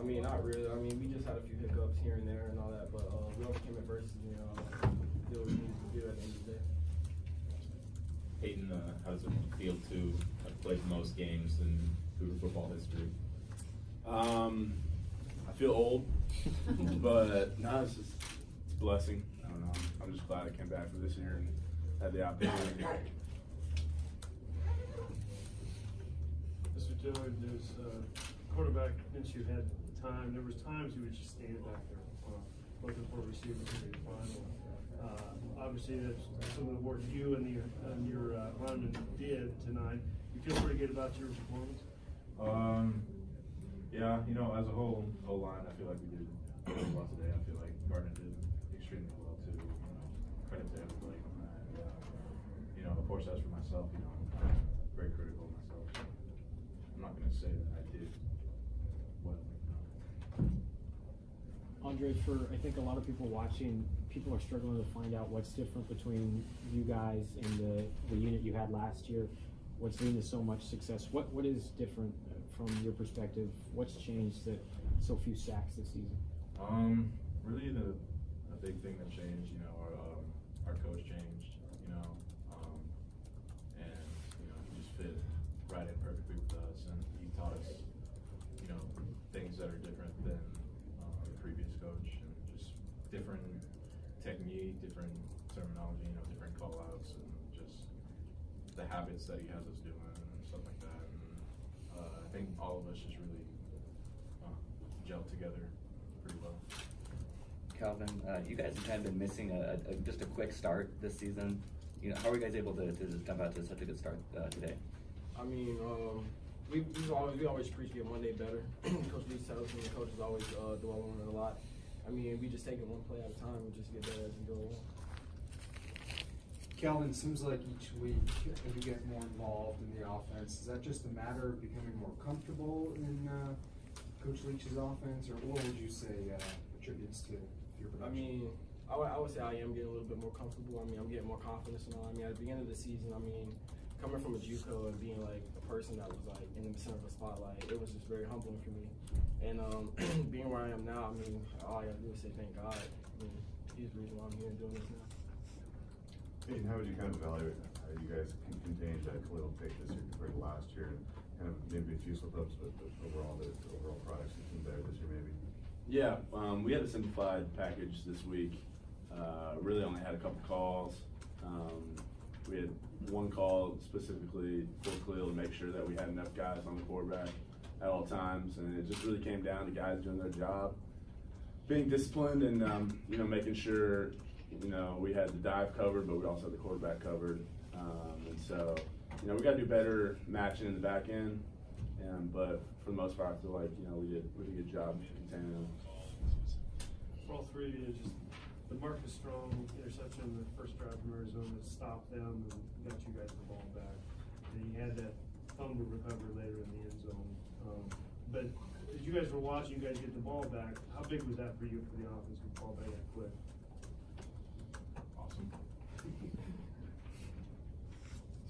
I mean, not really. I mean, we just had a few hiccups here and there and all that, but we overcame adversity and did what we needed to do at the end of the day. Peyton, how does it feel to have played most games in Cougar football history? I feel old, but no, it's a blessing. I don't know. I'm just glad I came back for this year and had the opportunity. Mr. Dillard, there's quarterback, since you had time, there was times you would just stand back there looking for receivers in your final. Obviously, that's some of the work you and your linemen did tonight. You feel pretty good about your performance? Yeah, you know, as a whole line, I feel like we did really well today. I feel like Gardner did extremely well too. You know, credit to everybody on that. You know, of course, as for myself, you know, I'm very critical of myself. So I'm not going to say that I did well. Andre, for I think a lot of people watching, people are struggling to find out what's different between you guys and the unit you had last year. What's leading to so much success? What is different from your perspective? What's changed that so few sacks this season? Really the big thing that changed, you know, our coach changed, you know, and you know, he just fit right in perfectly with us, and he taught us, you know, things that are different than the previous coach, and just different technique, different terminology, you know, different call outs, and just the habits that he has us doing and stuff like that. And I think all of us just really gelled together pretty well. Calvin, you guys have kind of been missing just a quick start this season. You know, how are you guys able to just jump out to such a good start today? I mean, we always preach get one day better. Coach Lee tells me, the coaches always dwell on it a lot. I mean, we just take it one play at a time and just get better as we go along. Calvin, seems like each week as you get more involved in the offense, is that just a matter of becoming more comfortable in Coach Leach's offense, or what would you say attributes to your production? I mean, I would say I am getting a little bit more comfortable. I mean, I'm getting more confidence and all. I mean, at the beginning of the season, I mean, coming from a JUCO and being like a person that was like in the center of the spotlight, it was just very humbling for me. And being where I am now, I mean, all I gotta do is say thank God. I mean, he's the reason why I'm here and doing this now. Peyton, how would you kind of evaluate how you guys can contain that little take this year compared to last year, and kind of maybe a few slip-ups, but overall the overall products seem better this year maybe? Yeah, we had a simplified package this week. Really only had a couple calls. We had one call specifically for Khalil to make sure that we had enough guys on the quarterback at all times, and it just really came down to guys doing their job, being disciplined, and you know, making sure, you know, we had the dive covered, but we also had the quarterback covered. And so, you know, we got to do better matching in the back end. But for the most part, I feel like, you know, we did a good job containing them. For all three of you, just the Marcus Strong interception in the first drive from Arizona stopped them and got you guys the ball back. And you had that fumble recovery later in the end zone. But as you guys were watching, you guys get the ball back. How big was that for you for the offense with the ball back that quick? Awesome. It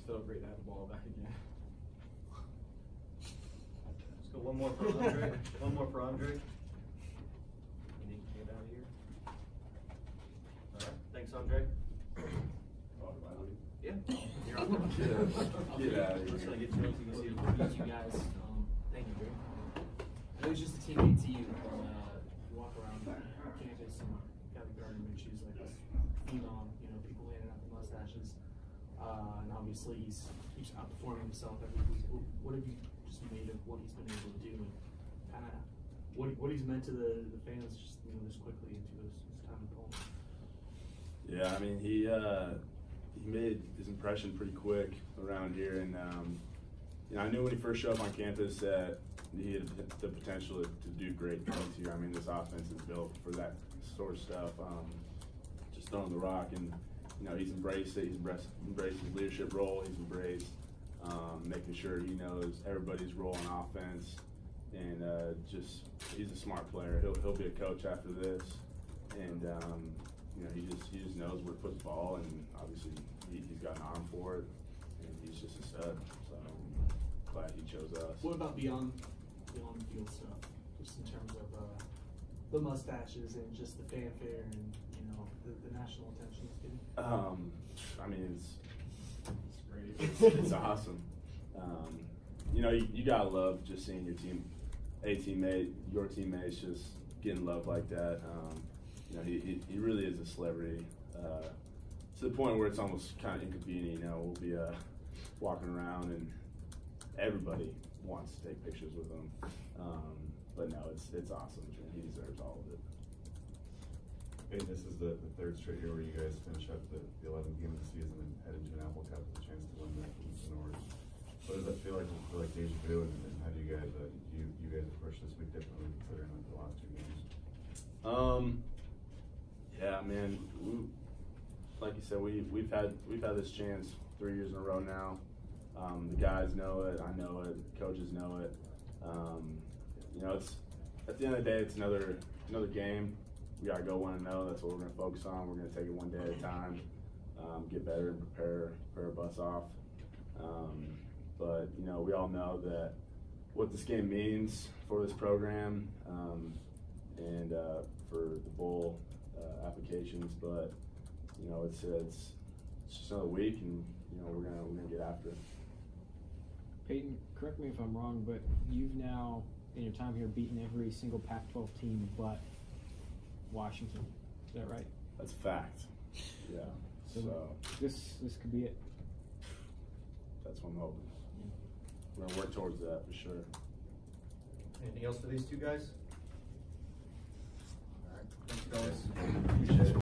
felt great to have the ball back again. Let's go one more for Andre. One more for Andre. You need to get out of here. All right. Thanks, Andre. Yeah. You're on. Get out of Just here. gonna get to know you guys. Thank you, Greg. I was just a teammate to you. You walk around campus and Kevin Gardner, she's like this phenom, you know, people handing out the mustaches. And obviously he's outperforming himself every week. What have you just made of what he's been able to do, and kind of what he's meant to the fans just, you know, this quickly into his time at home? Yeah, I mean, he made his impression pretty quick around here, and you know, I knew when he first showed up on campus that he had the potential to do great things here. I mean, this offense is built for that sort of stuff. Just throwing the rock, and you know, he's embraced it. He's embraced his leadership role. He's embraced making sure he knows everybody's role on offense, and just he's a smart player. He'll be a coach after this, and you know, he just knows where to put the ball, and obviously he's got an arm for it, and he's just a stud. So glad he chose us. What about beyond the field stuff? just in terms of the mustaches and just the fanfare and the national attention it's getting? I mean, it's great. It's awesome. You gotta love just seeing your teammates just getting love like that. He really is a celebrity to the point where it's almost kind of inconvenient. We'll be walking around and everybody wants to take pictures with him. But no, it's awesome. He deserves all of it. Hey, this is the third straight year where you guys finish up the 11th game of the season and head into an Apple Cup with a chance to win that in order. What does that feel like? Does it feel like deja vu? And how do you guys you guys approach this week differently considering like the last 2 games? Yeah, man. Like you said, we've had this chance 3 years in a row now. The guys know it. I know it. The coaches know it. It's at the end of the day, it's another game. We gotta go 1-0. That's what we're gonna focus on. We're gonna take it one day at a time, get better and prepare our butts off. But we all know that what this game means for this program and for the bowl applications. But it's just another week, and we're gonna get after it. Peyton, correct me if I'm wrong, but you've now, in your time here, beaten every single Pac-12 team but Washington. Is that right? That's a fact. Yeah. So this could be it. That's what I'm hoping. We're gonna work towards that for sure. Anything else for these two guys? All right, thanks, guys. Appreciate it.